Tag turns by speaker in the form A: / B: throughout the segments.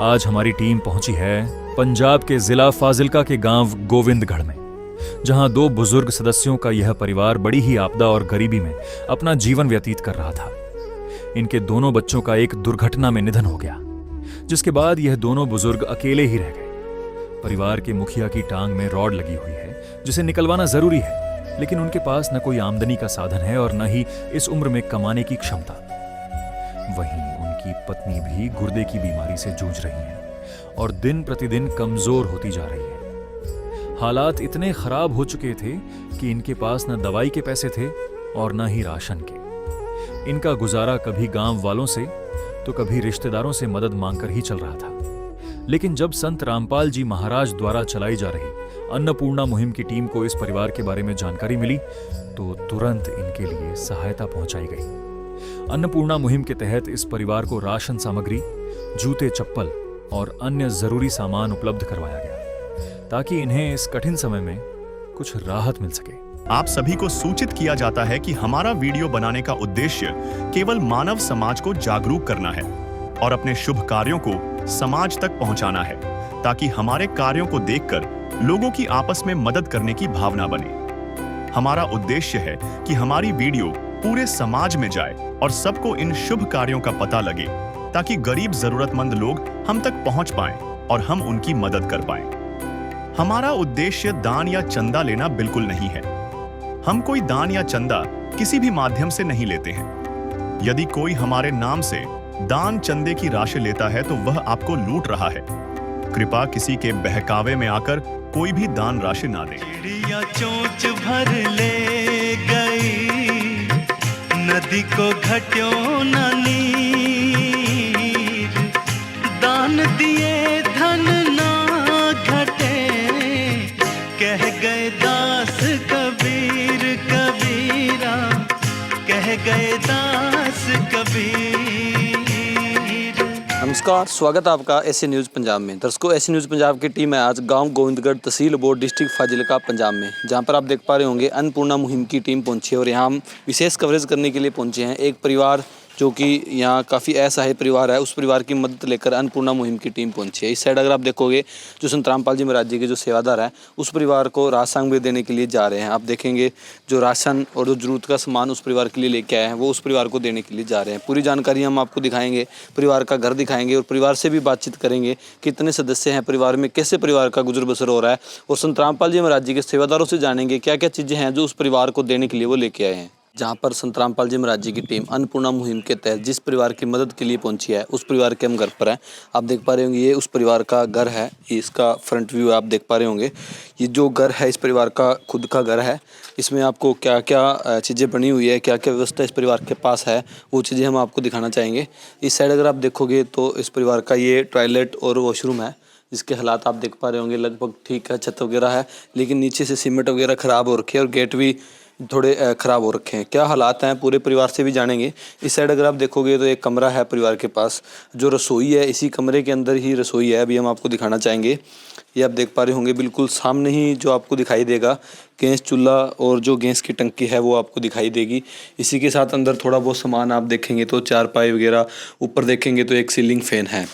A: आज हमारी टीम पहुंची है पंजाब के जिला फाजिल्का के गांव गोविंदगढ़ में, जहां दो बुजुर्ग सदस्यों का यह परिवार बड़ी ही आपदा और गरीबी में अपना जीवन व्यतीत कर रहा था। इनके दोनों बच्चों का एक दुर्घटना में निधन हो गया, जिसके बाद यह दोनों बुजुर्ग अकेले ही रह गए। परिवार के मुखिया की टांग में रॉड लगी हुई है, जिसे निकलवाना जरूरी है, लेकिन उनके पास न कोई आमदनी का साधन है और न ही इस उम्र में कमाने की क्षमता। वहीं उनकी पत्नी भी गुर्दे की बीमारी से जूझ रही है और दिन प्रतिदिन कमजोर होती जा रही है। हालात इतने खराब हो चुके थे कि इनके पास न दवाई के पैसे थे और न ही राशन के। इनका गुजारा कभी गांव वालों से तो कभी रिश्तेदारों से मदद मांगकर ही चल रहा था। लेकिन जब संत रामपाल जी महाराज द्वारा चलाई जा रही अन्नपूर्णा मुहिम की टीम को इस परिवार के बारे में जानकारी मिली तो तुरंत इनके लिए सहायता पहुंचाई गई। अन्नपूर्णा मुहिम के तहत इस परिवार को राशन सामग्री, जूते चप्पल और अन्य जरूरी सामान उपलब्ध करवाया गया, ताकि इन्हें इस कठिन समय में कुछ राहत मिल सके।
B: आप सभी को सूचित किया जाता है कि हमारा वीडियो बनाने का उद्देश्य केवल मानव समाज को जागरूक करना है और अपने शुभ कार्यों को समाज तक पहुंचाना है, ताकि हमारे कार्यों को देखकर लोगों की आपस में मदद करने की भावना बने। हमारा उद्देश्य है कि हमारी वीडियो पूरे समाज में जाए और सबको इन शुभ कार्यों का पता लगे, ताकि गरीब जरूरतमंद लोग हम तक पहुंच पाएं और हम उनकी मदद कर पाएं। हमारा उद्देश्य दान या चंदा लेना बिल्कुल नहीं है। हम कोई दान या चंदा किसी भी माध्यम से नहीं लेते हैं। यदि कोई हमारे नाम से दान चंदे की राशि लेता है तो वह आपको लूट रहा है। कृपया किसी के बहकावे में आकर कोई भी दान राशि ना दे।
C: चिड़िया चोंच भर ले गई, नदी को घट्यो न नीर, दान दिए धन ना घटे, कह गए दास कबीर कबीरा, कह गए दास कबीर।
D: नमस्कार, स्वागत है आपका एसी न्यूज़ पंजाब में। दर्शकों, एसी न्यूज़ पंजाब की टीम है आज गांव गोविंदगढ़, तहसील बोर्ड, डिस्ट्रिक्ट फाजिल्का, पंजाब में, जहां पर आप देख पा रहे होंगे अन्नपूर्णा मुहिम की टीम पहुंची है और यहां हम विशेष कवरेज करने के लिए पहुंचे हैं। एक परिवार जो कि यहाँ काफ़ी असहाय परिवार है, उस परिवार की मदद लेकर अन्नपूर्णा मुहिम की टीम पहुंची है। इस साइड अगर आप देखोगे, जो संत रामपाल जी महाराज जी के जो सेवादार हैं, उस परिवार को राशन सामग्री देने के लिए जा रहे हैं। आप देखेंगे जो राशन और जो जरूरत का सामान उस परिवार के लिए लेके आए हैं, वो उस परिवार को देने के लिए जा रहे हैं। पूरी जानकारी हम आपको दिखाएंगे, परिवार का घर दिखाएंगे और परिवार से भी बातचीत करेंगे, कितने सदस्य हैं परिवार में, कैसे परिवार का गुजर बसर हो रहा है, और संत रामपाल जी महाराज जी के सेवादारों से जानेंगे क्या क्या चीज़ें हैं जो उस परिवार को देने के लिए वो लेके आए हैं। जहाँ पर संत रामपाल जी महाराज जी की टीम अन्नपूर्णा मुहिम के तहत जिस परिवार की मदद के लिए पहुंची है, उस परिवार के हम घर पर हैं। आप देख पा रहे होंगे, ये उस परिवार का घर है, ये इसका फ्रंट व्यू आप देख पा रहे होंगे। ये जो घर है इस परिवार का खुद का घर है। इसमें आपको क्या क्या चीज़ें बनी हुई है, क्या क्या व्यवस्था इस परिवार के पास है, वो चीज़ें हम आपको दिखाना चाहेंगे। इस साइड अगर आप देखोगे तो इस परिवार का ये टॉयलेट और वॉशरूम है, जिसके हालात आप देख पा रहे होंगे लगभग ठीक है, छत वगैरह है, लेकिन नीचे से सीमेंट वगैरह ख़राब हो रखे हैं और गेट भी थोड़े ख़राब हो रखे हैं। क्या हालात हैं पूरे परिवार से भी जानेंगे। इस साइड अगर आप देखोगे तो एक कमरा है परिवार के पास, जो रसोई है, इसी कमरे के अंदर ही रसोई है, अभी हम आपको दिखाना चाहेंगे। ये आप देख पा रहे होंगे बिल्कुल सामने ही जो आपको दिखाई देगा गैस चूल्हा और जो गैस की टंकी है वो आपको दिखाई देगी। इसी के साथ अंदर थोड़ा बहुत सामान आप देखेंगे तो चारपाई वगैरह, ऊपर देखेंगे तो एक सीलिंग फैन है।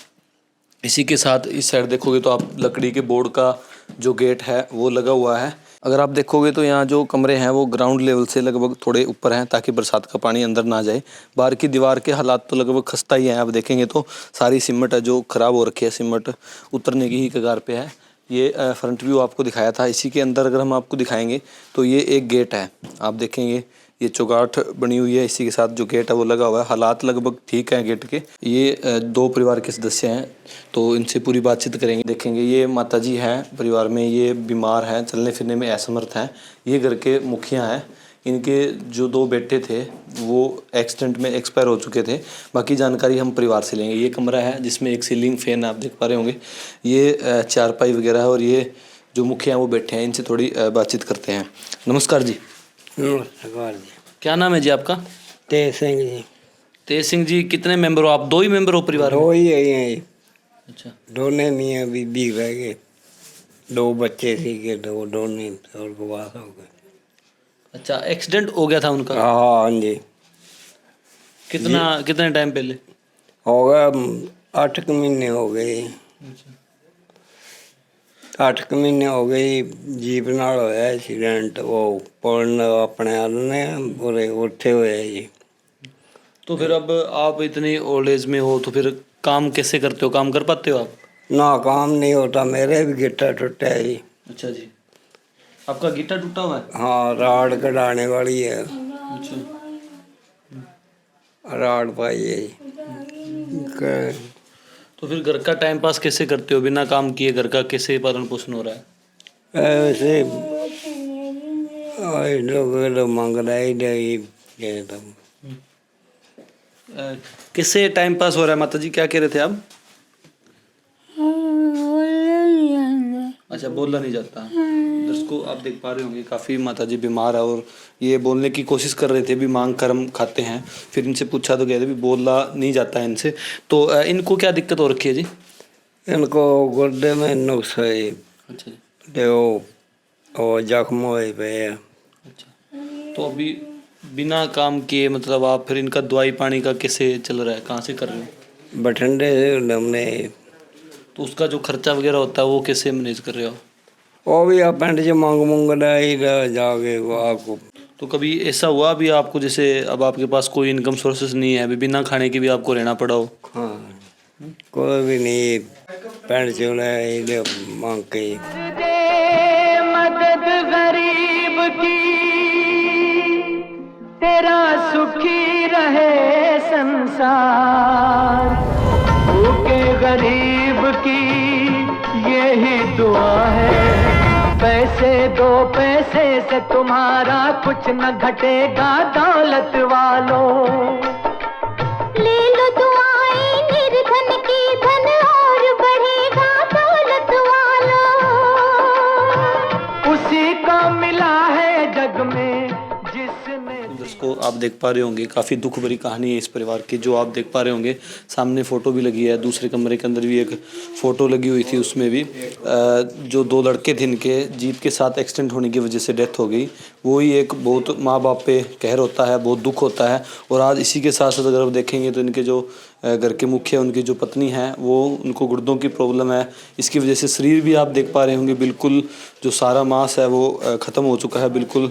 D: इसी के साथ इस साइड देखोगे तो आप लकड़ी के बोर्ड का जो गेट है वो लगा हुआ है। अगर आप देखोगे तो यहाँ जो कमरे हैं वो ग्राउंड लेवल से लगभग थोड़े ऊपर हैं, ताकि बरसात का पानी अंदर ना जाए। बाहर की दीवार के हालात तो लगभग खस्ता ही हैं। आप देखेंगे तो सारी सीमेंट है जो ख़राब हो रखी है, सीमेंट उतरने की ही कगार पे है। ये फ्रंट व्यू आपको दिखाया था। इसी के अंदर अगर हम आपको दिखाएंगे तो ये एक गेट है, आप देखेंगे ये चौगाठ बनी हुई है, इसी के साथ जो गेट है वो लगा हुआ है। हालात लगभग ठीक है गेट के। ये दो परिवार के सदस्य हैं तो इनसे पूरी बातचीत करेंगे। देखेंगे ये माताजी हैं परिवार में, ये बीमार हैं, चलने फिरने में असमर्थ हैं। ये घर के मुखिया हैं। इनके जो दो बेटे थे वो एक्सीडेंट में एक्सपायर हो चुके थे। बाकी जानकारी हम परिवार से लेंगे। ये कमरा है जिसमें एक सीलिंग फैन आप देख पा रहे होंगे, ये चारपाई वगैरह है और ये जो मुखिया हैं वो बैठे हैं। इनसे थोड़ी बातचीत करते हैं। नमस्कार जी।
E: नमस्कार जी।
D: क्या नाम है जी आपका?
E: तेज सिंह जी।
D: तेज सिंह जी, कितने मेंबर हो आप? दो ही मेंबर हो परिवार में?
E: दो ही है ये।
D: अच्छा,
E: दोने मियाँ बीबी रह गए, दो बच्चे सीखे, दो दोने और गुवास हो गए।
D: अच्छा, एक्सीडेंट हो गया था उनका?
E: हाँ जी।
D: कितने टाइम पहले?
E: हो गया 8 ਕੁ ਮਹੀਨੇ ਹੋ ਗਏ। 8 ਕੁ ਮਹੀਨੇ ਹੋ ਗਏ ਜੀਪ ਨਾਲ ਹੋਇਆ ਐਕਸੀਡੈਂਟ। ਉਹ ਪੁਲ ਆਪਣੇ ਵੱਲ ਨੇ ਉਰੇ ਉੱਥੇ ਹੋਇਆ ਜੀ।
D: तो फिर अब आप इतनी ओल्ड एज में हो तो फिर काम कैसे करते हो, काम कर पाते हो आप?
E: ना काम नहीं होता, मेरे भी गिट्टा टूटा है जी।
D: अच्छा जी, आपका गिट्टा टूटा हुआ है?
E: हाँ, राड कढ़ाने वाली है,
D: अच्छा,
E: राड पाई है जी।
D: तो फिर घर का टाइम पास कैसे करते हो? बिना काम किए घर का कैसे पालन पोषण हो रहा है?
E: ऐसे लोग मंग रहे
D: किससे टाइम पास हो रहा है? माता जी क्या कह रहे थे आप? अच्छा, बोलना नहीं जाता। दर्शकों, आप देख पा रहे होंगे काफ़ी माता जी बीमार है और ये बोलने की कोशिश कर रहे थे, भी मांग कर्म खाते हैं। फिर इनसे पूछा तो कहते भी बोलना नहीं जाता है इनसे। तो इनको क्या दिक्कत हो रखी है जी?
E: इनको गुर्दे में नुक्स है।
D: अच्छा जी।
E: ते वो जख्म हुए पे है।
D: अच्छा, तो अभी बिना काम किए मतलब आप फिर इनका दवाई पानी का कैसे चल रहा है, कहाँ से कर रहे हो?
E: बठिंडे से हमने।
D: तो उसका जो खर्चा वगैरह होता है वो कैसे मैनेज कर रहे हो?
E: वो भी आप पिंड च मंग जाके आपको।
D: तो कभी ऐसा हुआ भी आपको, जैसे अब आपके पास कोई इनकम सोर्सेस नहीं है, अभी बिना खाने के भी आपको रहना पड़ा हो?
E: हाँ, कोई भी नहीं, पिंड च मांग के।
C: मदद गरीब की, तेरा सुखी रहे संसार। भूखे गरीब की यही दुआ है। पैसे दो, पैसे से तुम्हारा कुछ न घटेगा दौलत वालों। ले लो दुआएं निर्धन की, धन और बढ़ेगा दौलत वालों। उसी को मिला है जग में जिसने।
D: दोस्तों, आप देख पा रहे होंगे काफ़ी दुख भरी कहानी है इस परिवार की। जो आप देख पा रहे होंगे सामने फ़ोटो भी लगी है, दूसरे कमरे के अंदर भी एक फ़ोटो लगी हुई थी, उसमें भी जो 2 लड़के थे इनके जीप के साथ एक्सीडेंट होने की वजह से डेथ हो गई। वो ही एक बहुत माँ बाप पे कहर होता है, बहुत दुख होता है। और आज इसी के साथ साथ अगर आप देखेंगे तो इनके जो घर के मुखिया, उनकी जो पत्नी है, वो उनको गुर्दों की प्रॉब्लम है। इसकी वजह से शरीर भी आप देख पा रहे होंगे बिल्कुल जो सारा मांस है वो ख़त्म हो चुका है। बिल्कुल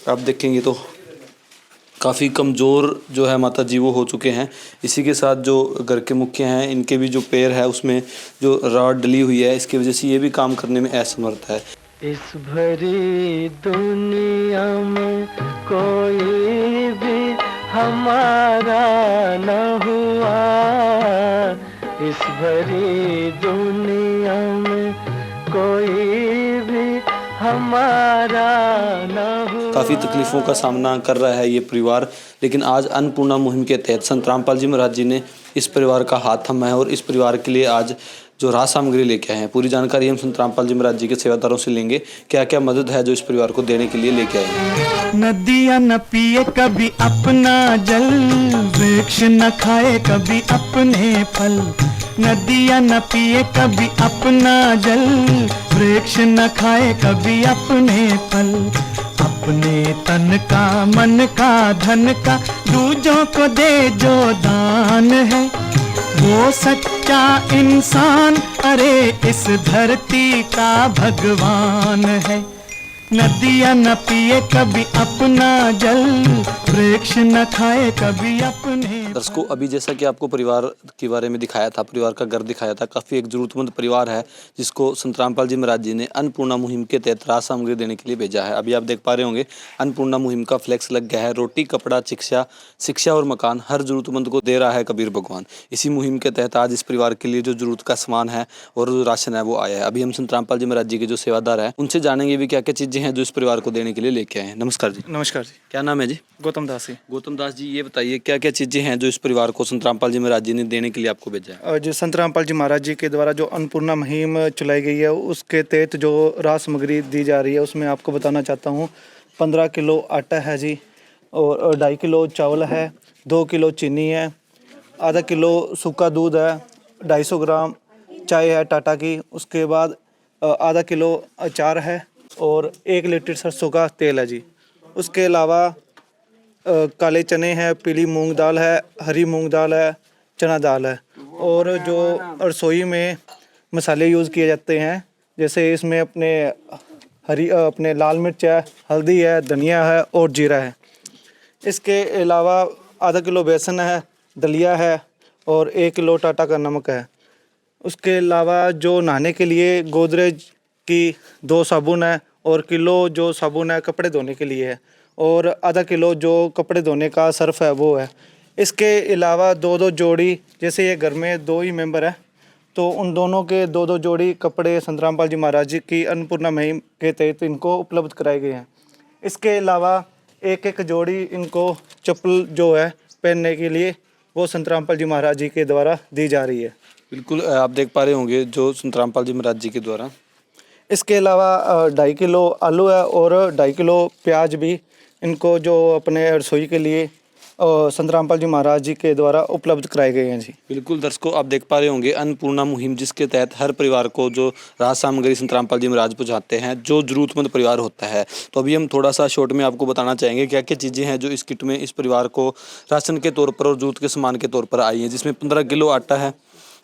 D: आप देखेंगे तो काफ़ी कमज़ोर जो है माता जी वो हो चुके हैं। इसी के साथ जो घर के मुखिया हैं, इनके भी जो पैर है उसमें जो रॉड डली हुई है, इसकी वजह से ये भी काम करने में असमर्थ है।
C: इस भरी दुनिया में कोई भी हमारा न हुआ। इस भरी दुनिया में कोई भी हमारा न हुआ।
D: काफ़ी तकलीफ़ों का सामना कर रहा है ये परिवार, लेकिन आज अन्नपूर्णा मुहिम के तहत संत रामपाल जी महाराज जी ने इस परिवार का हाथ थामा है और इस परिवार के लिए आज जो राहत सामग्री लेके आए हैं। पूरी जानकारी हम संत रामपाल जी महाराज जी के सेवादारों से लेंगे, क्या क्या मदद है जो इस परिवार को देने के लिए लेके आए हैं।
C: नदियाँ न पिए कभी अपना जल, वृक्ष न खाए कभी अपने फल। नदियाँ न पिए कभी अपना जल, वृक्ष न खाए कभी अपने फल। अपने तन का, मन का, धन का दूजों को दे जो दान है, वो सच्चा इंसान, अरे इस धरती का भगवान है। नदियाँ न पिए कभी अपना जल, वृक्ष न खाए कभी अपने।
D: दर्शकों, अभी जैसा कि आपको परिवार के बारे में दिखाया था, परिवार का घर दिखाया था, काफ़ी एक ज़रूरतमंद परिवार है जिसको संत रामपाल जी महाराज जी ने अन्नपूर्णा मुहिम के तहत राहत सामग्री देने के लिए भेजा है। अभी आप देख पा रहे होंगे अन्नपूर्णा मुहिम का फ्लैक्स लग गया है। रोटी, कपड़ा, शिक्षा और मकान हर ज़रूरतमंद को दे रहा है कबीर भगवान। इसी मुहिम के तहत आज इस परिवार के लिए जो ज़रूरत का सामान है और जो राशन है वो आया है। अभी हम संत रामपाल जी महाराज जी के जो सेवादार हैं उनसे जानेंगे भी क्या क्या चीज़ें हैं जो इस परिवार को देने के लिए लेके आए हैं। नमस्कार जी।
F: नमस्कार जी।
D: क्या नाम है जी?
F: गौतम दास जी।
D: गौतम दास जी, ये बताइए क्या क्या चीज़ें हैं जो इस परिवार को संत रामपाल जी महाराज जी ने देने के लिए आपको भेजा है?
F: और जो संत रामपाल जी महाराज जी के द्वारा जो अन्नपूर्णा मुहिम चलाई गई है उसके तहत जो राहत सामग्री दी जा रही है उसमें आपको बताना चाहता हूँ 15 किलो आटा है जी, और 2.5 किलो चावल है, 2 किलो चीनी है, आधा किलो सूखा दूध है, 250 ग्राम चाय है टाटा की, उसके बाद आधा किलो अचार है और 1 लीटर सरसों का तेल है जी। उसके अलावा काले चने हैं, पीली मूंग दाल है, हरी मूंग दाल है, चना दाल है और जो रसोई में मसाले यूज़ किए जाते हैं, जैसे इसमें अपने लाल मिर्च है, हल्दी है, धनिया है और जीरा है। इसके अलावा आधा किलो बेसन है, दलिया है और 1 किलो टाटा का नमक है। उसके अलावा जो नहाने के लिए गोदरेज की 2 साबुन है और किलो जो साबुन है कपड़े धोने के लिए है, और आधा किलो जो कपड़े धोने का सर्फ है वो है। इसके अलावा 2-2 जोड़ी, जैसे ये घर में 2 ही मेंबर हैं तो उन दोनों के 2-2 जोड़ी कपड़े संत रामपाल जी महाराज जी की अन्नपूर्णा मुहिम के तहत इनको उपलब्ध कराए गए हैं। इसके अलावा 1-1 जोड़ी इनको चप्पल जो है पहनने के लिए वो संत रामपाल जी महाराज जी के द्वारा दी जा रही है।
D: बिल्कुल आप देख पा रहे होंगे जो संत रामपाल जी महाराज जी के द्वारा।
F: इसके अलावा 2.5 किलो आलू है और 2.5 किलो प्याज भी इनको जो अपने रसोई के लिए संत रामपाल जी महाराज जी के द्वारा उपलब्ध कराए गए हैं जी।
D: बिल्कुल दर्शकों, आप देख पा रहे होंगे अन्नपूर्णा मुहिम, जिसके तहत हर परिवार को जो राहत सामग्री संत रामपाल जी महाराज पहुँचाते हैं, जो जरूरतमंद परिवार होता है। तो अभी हम थोड़ा सा शॉर्ट में आपको बताना चाहेंगे क्या क्या चीज़ें हैं जो इस किट में इस परिवार को राशन के तौर पर और जरूरत के सामान के तौर पर आई हैं, जिसमें 15 किलो आटा है,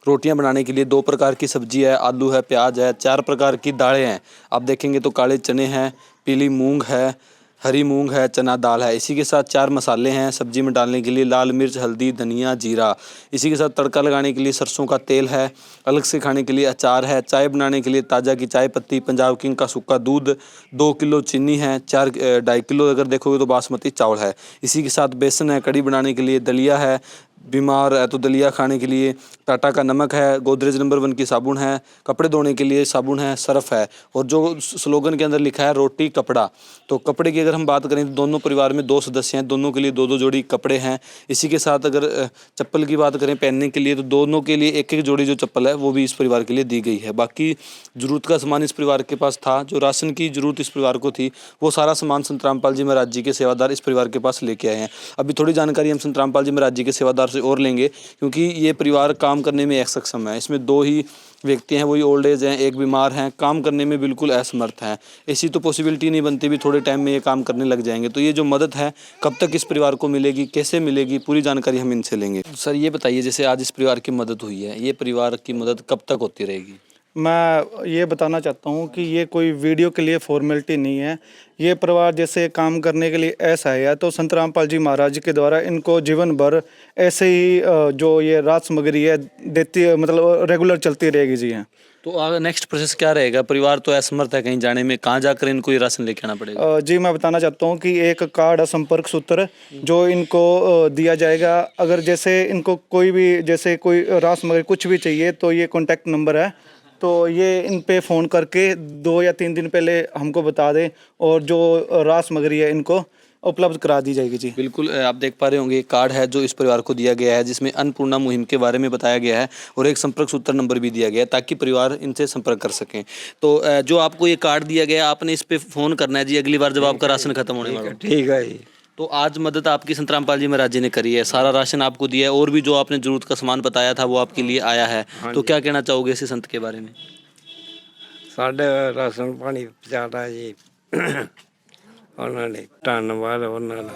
D: रोटियां बनाने के लिए 2 प्रकार की सब्जी है, आलू है, प्याज है, 4 प्रकार की दालें हैं। आप देखेंगे तो काले चने हैं, पीली मूंग है, हरी मूंग है, चना दाल है। इसी के साथ 4 मसाले हैं सब्जी में डालने के लिए, लाल मिर्च, हल्दी, धनिया, जीरा। इसी के साथ तड़का लगाने के लिए सरसों का तेल है, अलग से खाने के लिए अचार है, चाय बनाने के लिए ताज़ा की चाय पत्ती, पंजाब किंग का सूखा दूध, 2 किलो चीनी है, 2.5 किलो अगर देखोगे तो बासमती चावल है। इसी के साथ बेसन है, कड़ी बनाने के लिए दलिया है, बीमार है तो दलिया खाने के लिए टाटा का नमक है, गोदरेज नंबर 1 की साबुन है, कपड़े धोने के लिए साबुन है, सर्फ है, और जो स्लोगन के अंदर लिखा है रोटी कपड़ा। तो कपड़े की अगर हम बात करें तो दोनों परिवार में 2 सदस्य हैं, दोनों के लिए 2-2 जोड़ी कपड़े हैं। इसी के साथ अगर चप्पल की बात करें पहनने के लिए, तो दोनों के लिए 1-1 जोड़ी जो चप्पल है वो भी इस परिवार के लिए दी गई है। बाकी ज़रूरत का सामान इस परिवार के पास था, जो राशन की ज़रूरत इस परिवार को थी, वो सारा सामान संत रामपाल जी महाराज जी के सेवादार इस परिवार के पास लेके आए हैं। अभी थोड़ी जानकारी हम संत रामपाल जी महाराज जी के सेवादार से और लेंगे, क्योंकि ये परिवार काम करने में असक्षम है। इसमें 2 ही व्यक्ति हैं, वही ओल्ड एज हैं, एक बीमार हैं, काम करने में बिल्कुल असमर्थ हैं। ऐसी तो पॉसिबिलिटी नहीं बनती भी थोड़े टाइम में ये काम करने लग जाएंगे। तो ये जो मदद है कब तक इस परिवार को मिलेगी, कैसे मिलेगी, पूरी जानकारी हम इनसे लेंगे। सर ये बताइए, जैसे आज इस परिवार की मदद हुई है, ये परिवार की मदद कब तक होती रहेगी?
F: मैं ये बताना चाहता हूँ कि ये कोई वीडियो के लिए फॉर्मेलिटी नहीं है। ये परिवार जैसे काम करने के लिए ऐसा है, तो संत रामपाल जी महाराज के द्वारा इनको जीवन भर ऐसे ही जो ये राहत सामग्री है देती, मतलब रेगुलर चलती रहेगी जी। हैं
D: तो आगे नेक्स्ट प्रोसेस क्या रहेगा? परिवार तो असमर्थ है कहीं जाने में, कहाँ जाकर इनको ये राशन लेके आना पड़ेगा?
F: जी मैं बताना चाहता हूँ कि एक कार्ड है, संपर्क सूत्र, जो इनको दिया जाएगा। अगर जैसे इनको कोई भी, जैसे कोई राहत सामग्री कुछ भी चाहिए, तो ये कॉन्टैक्ट नंबर है, तो ये इन पे फ़ोन करके 2 या 3 दिन पहले हमको बता दें और जो राहत सामग्री है इनको उपलब्ध करा दी जाएगी जी।
D: बिल्कुल आप देख पा रहे होंगे कार्ड है जो इस परिवार को दिया गया है, जिसमें अन्नपूर्णा मुहिम के बारे में बताया गया है और एक संपर्क सूत्र नंबर भी दिया गया है ताकि परिवार इनसे संपर्क कर सकें। तो जो आपको ये कार्ड दिया गया है, आपने इस पे फ़ोन करना है जी अगली बार जब आपका राशन खत्म होने वाला हो।
E: ठीक है जी।
D: तो आज मदद आपकी संत रामपाल जी महाराज जी ने करी है, सारा राशन आपको दिया है और भी जो आपने जरूरत का सामान बताया था वो आपके लिए आया है। तो क्या कहना चाहोगे इसी संत के बारे में?
E: ਸਾਡੇ ਰਾਸ਼ਨ ਪਾਣੀ ਪਹੁੰਚਾਤਾ ਜੀ ਉਹਨਾਂ ਨੇ, ਧੰਨਵਾਦ ਉਹਨਾਂ ਦਾ।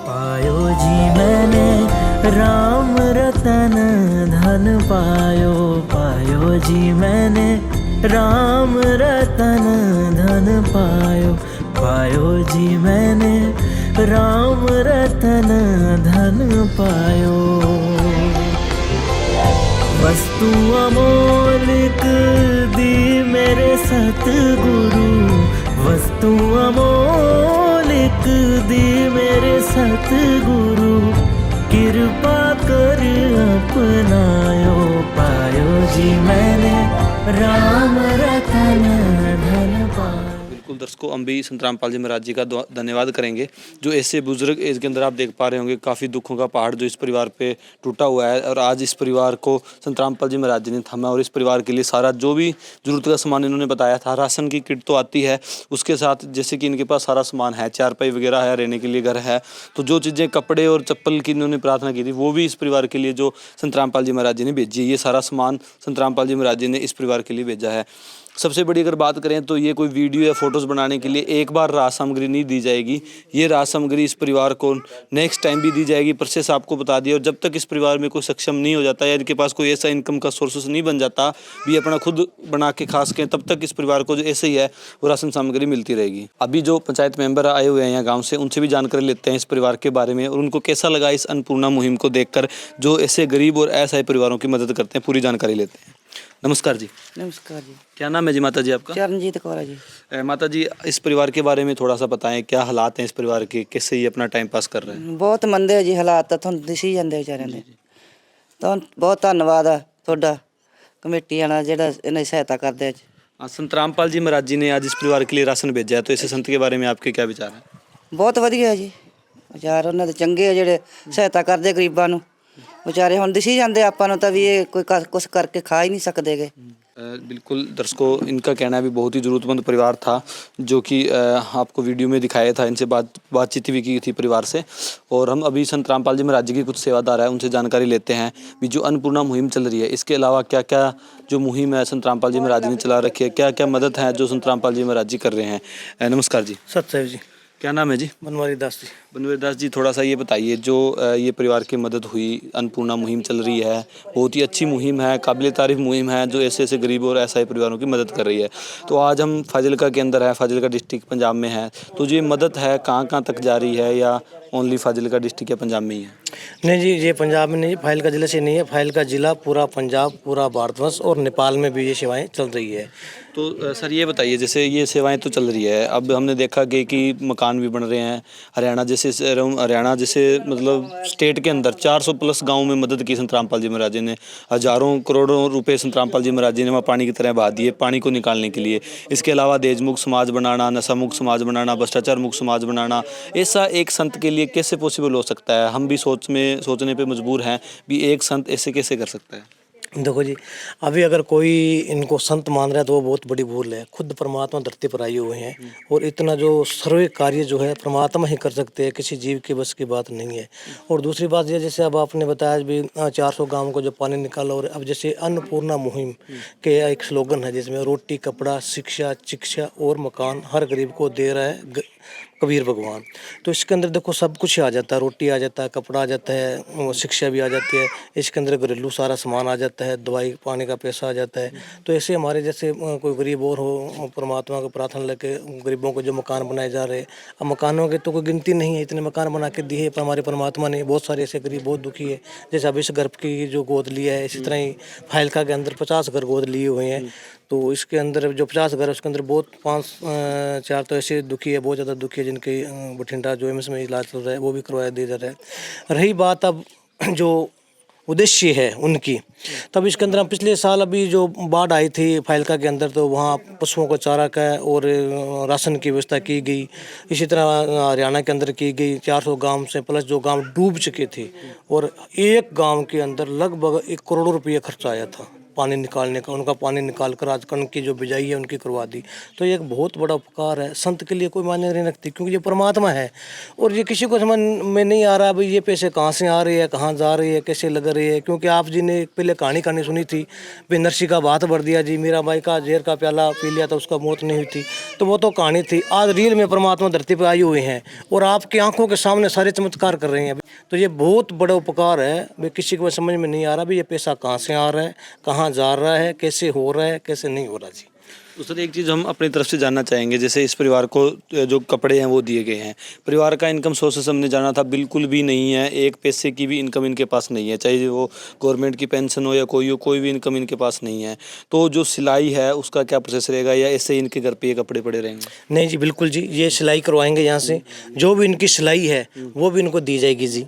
G: पायो जी मैंने राम रतन धन पायो जी मैंने राम रतन धन पायो जी मैंने राम रतन धन पायो। वस्तु अमोलिक दी मेरे सतगुरु, वस्तु अमोलिक दी मेरे सतगुरु, कृपा कर अपनायो। पायो जी मैंने राम रतन धन पायो।
D: बिल्कुल दर्शकों, हम भी संत रामपाल जी महाराज जी का धन्यवाद करेंगे जो ऐसे बुजुर्ग एज के अंदर आप देख पा रहे होंगे काफ़ी दुखों का पहाड़ जो इस परिवार पे टूटा हुआ है, और आज इस परिवार को संत रामपाल जी महाराज जी ने थामा और इस परिवार के लिए सारा जो भी जरूरत का सामान इन्होंने बताया था, राशन की किट तो आती है, उसके साथ जैसे कि इनके पास सारा सामान है, चारपाई वगैरह है, रहने के लिए घर है, तो जो चीज़ें कपड़े और चप्पल की इन्होंने प्रार्थना की थी वो भी इस परिवार के लिए जो संत रामपाल जी महाराज जी ने भेजी है, ये सारा सामान संत रामपाल जी महाराज जी ने इस परिवार के लिए भेजा है। सबसे बड़ी अगर बात करें तो ये कोई वीडियो या फोटोज़ बनाने के लिए एक बार राहत सामग्री नहीं दी जाएगी। ये राहत सामग्री इस परिवार को नेक्स्ट टाइम भी दी जाएगी। प्रोसेस आपको बता दिया, और जब तक इस परिवार में कोई सक्षम नहीं हो जाता या इनके पास कोई ऐसा इनकम का सोर्सेस नहीं बन जाता भी अपना खुद बना के खा सकें, तब तक इस परिवार को जो ऐसे ही है वो राशन सामग्री मिलती रहेगी। अभी जो पंचायत मेंबर आए हुए हैं यहाँ गाँव से, उनसे भी जानकारी लेते हैं इस परिवार के बारे में और उनको कैसा लगा इस अन्नपूर्णा मुहिम को देखकर, जो ऐसे गरीब और असहाय परिवारों की मदद करते हैं। पूरी जानकारी लेते हैं। नमस्कार जी।
H: नमस्कार जी।
D: क्या नाम है जी माता जी आपका?
H: चरणजीत कौर है जी।
D: माता जी, इस परिवार के बारे में थोड़ा सा बताएं, क्या हालात हैं इस परिवार के, कैसे ये अपना टाइम पास कर रहे हैं?
H: बहुत मंदे जी हालात ਤਾਂ ਤੁਹਾਨੂੰ ਦਿਸੀ ਜਾਂਦੇ ਵਿਚਾਰਿਆਂ ਦੇ। ਤਾਂ ਬਹੁਤ ਧੰਨਵਾਦ ਆ ਤੁਹਾਡਾ ਕਮੇਟੀ ਵਾਲਾ ਜਿਹੜਾ ਇਹਨਾਂ ਦੀ ਸਹਾਇਤਾ ਕਰਦੇ ਅੱਜ।
D: संत रामपाल जी महाराज जी ने आज इस परिवार के लिए राशन भेजा है, तो ऐसे संत के बारे में आपके क्या विचार हैं?
H: ਬਹੁਤ ਵਧੀਆ ਹੈ ਜੀ, ਵਿਚਾਰ ਉਹਨਾਂ ਦੇ ਚੰਗੇ ਆ ਜਿਹੜੇ ਸਹਾਇਤਾ ਕਰਦੇ ਗਰੀਬਾਂ ਨੂੰ। ਵਿਚਾਰੇ ਹੁਣ ਦਿਸੀ ਜਾਂਦੇ ਆਪਾਂ ਨੂੰ ਤਾਂ ਵੀ ਇਹ ਕੋਈ ਕੁਛ ਕਰਕੇ ਖਾ ਹੀ ਨਹੀਂ ਸਕਦੇਗੇ।
D: बिल्कुल दर्शकों, इनका कहना भी बहुत ही ज़रूरतमंद परिवार था, जो कि आपको वीडियो में दिखाया था। इनसे बातचीत भी की थी परिवार से, और हम अभी संत रामपाल जी महाराज जी की कुछ सेवादार है उनसे जानकारी लेते हैं भी जो अन्नपूर्णा मुहिम चल रही है, इसके अलावा क्या क्या जो मुहिम है संत रामपाल जी महाराज जी ने चला रखी है, क्या क्या मदद है जो संत रामपाल जी महाराज जी कर रहे हैं। नमस्कार जी।
C: सत्य जी।
D: क्या नाम है जी?
C: बनवारी दास जी।
D: बनवारी दास जी, थोड़ा सा ये बताइए, जो ये परिवार की मदद हुई, अन्नपूर्णा मुहिम चल रही है, बहुत ही अच्छी मुहिम है, काबिल तारीफ मुहिम है, जो ऐसे ऐसे गरीबों और असहाय परिवारों की मदद कर रही है। तो आज हम फाजिलका के अंदर है, फाजिलका डिस्ट्रिक्ट पंजाब में है, तो जो ये मदद है कहाँ कहाँ तक जा रही है, या ओनली फाजिलका डिस्ट्रिक्ट या पंजाब में ही है?
I: नहीं जी, ये पंजाब में नहीं, फाजिलका ज़िले से नहीं है। फाजिलका ज़िला पूरा पंजाब, पूरा भारतवर्ष और नेपाल में भी ये सेवाएं चल रही है।
D: तो सर ये बताइए, जैसे ये सेवाएं तो चल रही है, अब हमने देखा कि मकान भी बन रहे हैं। हरियाणा जैसे मतलब स्टेट के अंदर 400 प्लस गाँव में मदद की संत रामपाल जी महाराज जी ने। हज़ारों करोड़ों रुपए संत रामपाल जी महाराज जी ने वहाँ पानी की तरह बहा दिए, पानी को निकालने के लिए। इसके अलावा दहेज मुक्त समाज बनाना, नशा मुक्त समाज बनाना, भ्रष्टाचार मुक्त समाज बनाना, ऐसा एक संत के लिए कैसे पॉसिबल हो सकता है? हम भी सोचने पे मजबूर हैं भी एक संत ऐसे कैसे कर सकता है।
I: देखो जी, अभी अगर कोई इनको संत मान रहा है तो वो बहुत बड़ी भूल है। खुद परमात्मा धरती पर आए हुए हैं, और इतना जो सर्वे कार्य जो है परमात्मा ही कर सकते हैं, किसी जीव के बस की बात नहीं है। और दूसरी बात ये, जैसे अब आपने बताया भी 400 गाँव को जो पानी निकाला, और अब जैसे अन्नपूर्णा मुहिम के एक स्लोगन है जिसमें रोटी, कपड़ा, शिक्षा और मकान हर गरीब को दे रहा है कबीर भगवान। तो इसके अंदर देखो सब कुछ आ जाता है, रोटी आ जाता है, कपड़ा आ जाता है, शिक्षा भी आ जाती है, इसके अंदर घरेलू सारा सामान आ जाता है, दवाई पानी का पैसा आ जाता है। तो ऐसे हमारे जैसे कोई गरीब और हो, परमात्मा को प्रार्थना लेके गरीबों को जो मकान बनाए जा रहे हैं, अब मकानों की तो कोई गिनती नहीं है, इतने मकान बना के दिए पर हमारे परमात्मा ने। बहुत सारे ऐसे गरीब बहुत दुखी है, जैसे अब इस घर की जो गोद लिया है, इसी तरह ही फाजिलका के अंदर 50 घर गोद लिए हुए हैं। तो इसके अंदर जो 50 घर है उसके अंदर बहुत 5-4 तो ऐसे दुखी है, बहुत ज़्यादा दुखी है, जिनके बठिंडा जो एम्स में इलाज चल रहा है वो भी करवाया दिया जा रहा है। रही बात अब जो उद्देश्य है उनकी, तब इसके अंदर हम पिछले साल अभी जो बाढ़ आई थी फाजिलका के अंदर, तो वहाँ पशुओं को चारा का और राशन की व्यवस्था की गई। इसी तरह हरियाणा के अंदर की गई। 400 गांव से प्लस जो गांव डूब चुके थे, और एक गांव के अंदर लगभग 1 करोड़ रुपये खर्चा आया था पानी निकालने का। उनका पानी निकाल कर आज कणक की जो बिजाई है उनकी करवा दी। तो ये एक बहुत बड़ा उपकार है। संत के लिए कोई मान्य नहीं रखती, क्योंकि ये परमात्मा है, और ये किसी को समझ में नहीं आ रहा भाई ये पैसे कहाँ से आ रहे हैं, कहाँ जा रही है, कैसे लग रही है। क्योंकि आप जी ने पहले कहानी सुनी थी भाई नरसी का भात भर दिया जी, मीरा बाई का जहर का प्याला पी लिया था, उसका मौत नहीं हुई थी, तो वो तो कहानी थी। आज रियल में परमात्मा धरती पर आए हुए हैं और आपकी आंखों के सामने सारे चमत्कार कर रहे हैं। तो ये बहुत बड़ा उपकार है। भाई किसी को समझ में नहीं आ रहा भाई ये पैसा कहाँ से आ रहा है, कहाँ जा रहा है, कैसे हो रहा है, कैसे नहीं हो रहा जी।
D: तो सर एक चीज़ हम अपनी तरफ से जानना चाहेंगे, जैसे इस परिवार को जो कपड़े हैं वो दिए गए हैं, परिवार का इनकम सोर्सेस हमने जाना था बिल्कुल भी नहीं है, एक पैसे की भी इनकम इनके पास नहीं है, चाहे वो गवर्नमेंट की पेंशन हो या कोई हो, कोई भी इनकम इनके पास नहीं है। तो जो सिलाई है उसका क्या प्रोसेस रहेगा, या ऐसे ही इनके घर पे ये कपड़े पड़े रहेंगे?
I: नहीं जी, बिल्कुल जी, ये सिलाई करवाएंगे यहाँ से, जो भी इनकी सिलाई है वो भी इनको दी जाएगी जी।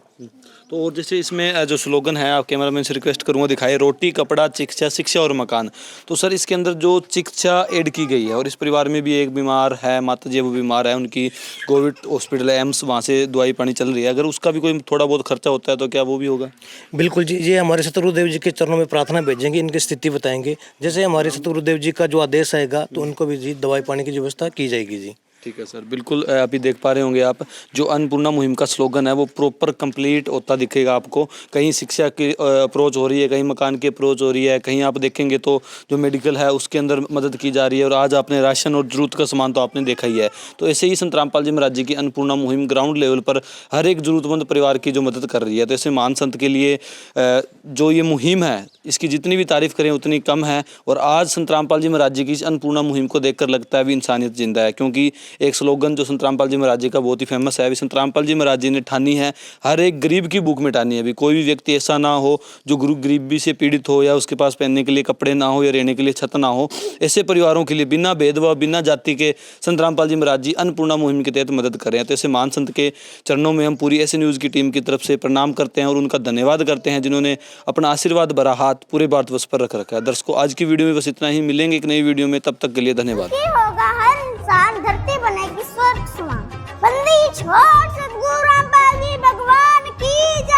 D: तो और जैसे इसमें जो स्लोगन है, आप कैमरामैन से रिक्वेस्ट करूँगा दिखाए, रोटी, कपड़ा, शिक्षा और मकान। तो सर इसके अंदर जो शिक्षा ऐड की गई है, और इस परिवार में भी एक बीमार है माता जी, वो बीमार है, उनकी कोविड हॉस्पिटल है एम्स, वहाँ से दवाई पानी चल रही है, अगर उसका भी कोई थोड़ा बहुत खर्चा होता है तो क्या वो भी होगा?
I: बिल्कुल जी, ये हमारे सतगुरुदेव जी के चरणों में प्रार्थना भेजेंगे, इनकी स्थिति बताएंगे। जैसे हमारे सतगुरुदेव जी का जो आदेश आएगा तो उनको भी जी दवाई पानी की व्यवस्था की जाएगी जी।
D: ठीक है सर, बिल्कुल अभी देख पा रहे होंगे आप जो अन्नपूर्णा मुहिम का स्लोगन है वो प्रॉपर कंप्लीट होता दिखेगा आपको। कहीं शिक्षा की अप्रोच हो रही है, कहीं मकान की अप्रोच हो रही है, कहीं आप देखेंगे तो जो मेडिकल है उसके अंदर मदद की जा रही है, और आज आपने राशन और जरूरत का सामान तो आपने देखा ही है। तो ऐसे ही संत रामपाल जी महाराज जी की अन्नपूर्णा मुहिम ग्राउंड लेवल पर हर एक जरूरतमंद परिवार की जो मदद कर रही है। तो ऐसे महान संत के लिए जो ये मुहिम है इसकी जितनी भी तारीफ करें उतनी कम है। और आज संत रामपाल जी महाराज जी की इस अन्नपूर्णा मुहिम को देखकर लगता है भी इंसानियत जिंदा है, क्योंकि एक स्लोगन जो संत रामपाल जी महाराज जी का बहुत ही फेमस है, अभी संत रामपाल जी महाराज जी ने ठानी है हर एक गरीब की भूख मिटानी है। अभी कोई भी व्यक्ति ऐसा ना हो जो गरीबी से पीड़ित हो, या उसके पास पहनने के लिए कपड़े ना हो, या रहने के लिए छत ना हो, ऐसे परिवारों के लिए बिना भेदभाव बिना जाति के संत रामपाल जी महाराज जी अन्नपूर्णा मुहिम के तहत मदद कर रहे हैं। तो ऐसे महान संत के चरणों में हम पूरी ऐसे न्यूज़ की टीम की तरफ से प्रणाम करते हैं और उनका धन्यवाद करते हैं जिन्होंने अपना आशीर्वाद भरा हाथ पूरे भारतवर्ष पर रख रखा है। दर्शकों, आज की वीडियो में बस इतना ही, मिलेंगे एक नई वीडियो में, तब तक के लिए धन्यवाद।
J: होगा हर इंसान, धरती बनेगी स्वर्ग समान। बंदी छोड़ सतगुरु रामपाल जी भगवान की जय।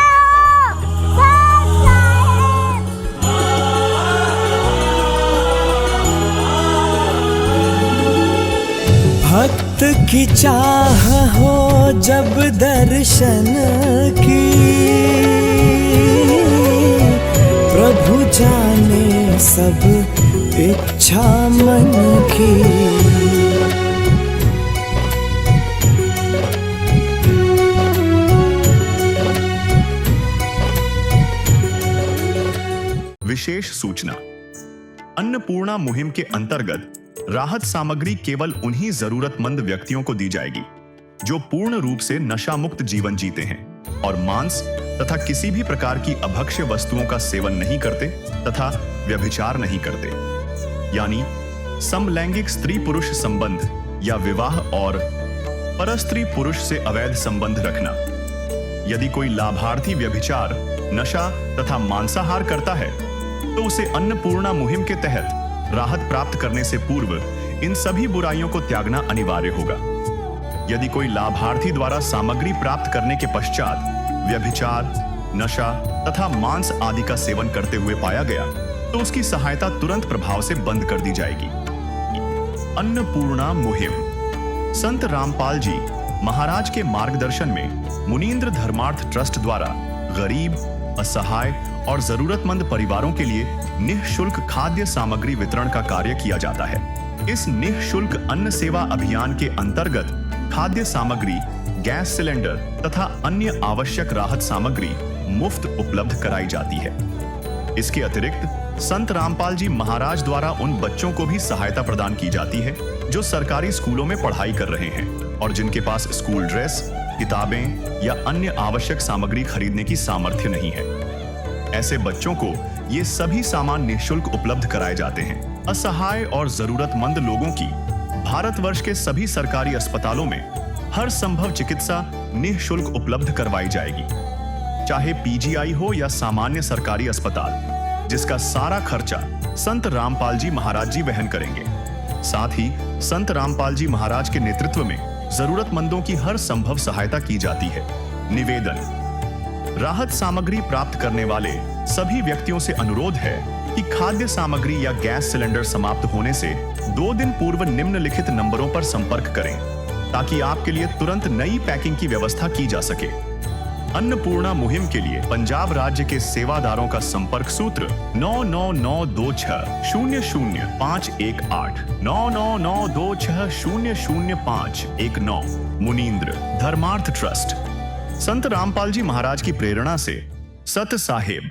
G: भक्त की चाह हो जब दर्शन की, प्रभु जाने सब इच्छा मन की।
B: विशेष सूचना। अन्नपूर्णा मुहिम के अंतर्गत राहत सामग्री केवल उन्हीं जरूरतमंद व्यक्तियों को दी जाएगी जो पूर्ण रूप से नशा मुक्त जीवन जीते हैं और मांस तथा किसी भी प्रकार की अभक्ष्य वस्तुओं का सेवन नहीं करते तथा व्यभिचार नहीं करते, यानी समलैंगिक स्त्री पुरुष संबंध या विवाह और परस्त्री पुरुष से अवैध संबंध रखना। यदि कोई लाभार्थी व्यभिचार, नशा तथा मांसाहार करता है तो उसे अन्नपूर्णा मुहिम के तहत राहत प्राप्त करने से पूर्व इन सभी बुराइयों को त्यागना अनिवार्य होगा। यदि कोई लाभार्थी द्वारा सामग्री प्राप्त करने के पश्चात व्यभिचार, नशा तथा मांस आदि का सेवन करते हुए पाया गया तो उसकी सहायता तुरंत प्रभाव से बंद कर दी जाएगी। अन्नपूर्णा मुहिम संत रामपाल जी महाराज के मार्गदर्शन में मुनींद्र धर्मार्थ ट्रस्ट द्वारा गरीब, असहाय और जरूरतमंद परिवारों के लिए निःशुल्क खाद्य सामग्री वितरण का कार्य किया जाता है। इस निःशुल्क अन्न सेवा अभियान के अंतर्गत खाद्य सामग्री, गैस सिलेंडर तथा अन्य आवश्यक राहत सामग्री मुफ्त उपलब्ध कराई जाती है। इसके अतिरिक्त संत रामपाल जी महाराज द्वारा उन बच्चों को भी सहायता प्रदान की जाती है जो सरकारी स्कूलों में पढ़ाई कर रहे हैं और जिनके पास स्कूल ड्रेस, किताबें या अन्य आवश्यक सामग्री खरीदने की सामर्थ्य नहीं है। ऐसे बच्चों को ये सभी सामान निःशुल्क उपलब्ध कराए जाते हैं। असहाय और जरूरतमंद लोगों की भारतवर्ष के सभी सरकारी अस्पतालों में हर संभव चिकित्सा निःशुल्क उपलब्ध करवाई जाएगी, चाहे पीजीआई हो या सामान्य सरकारी अस्पताल, जिसका सारा खर्चा संत रामपाल जी महाराज जी वहन करेंगे। साथ ही संत रामपाल जी महाराज के नेतृत्व में जरूरतमंदों की हर संभव सहायता की जाती है। निवेदन। राहत सामग्री प्राप्त करने वाले सभी व्यक्तियों से अनुरोध है कि खाद्य सामग्री या गैस सिलेंडर समाप्त होने से 2 दिन पूर्व निम्नलिखित नंबरों पर संपर्क करें ताकि आपके लिए तुरंत नई पैकिंग की व्यवस्था की जा सके। अन्नपूर्णा मुहिम के लिए पंजाब राज्य के सेवादारों का संपर्क सूत्र 9992600518 9992600519। मुनींद्र धर्मार्थ ट्रस्ट। संत रामपाल जी महाराज की प्रेरणा से सत साहेब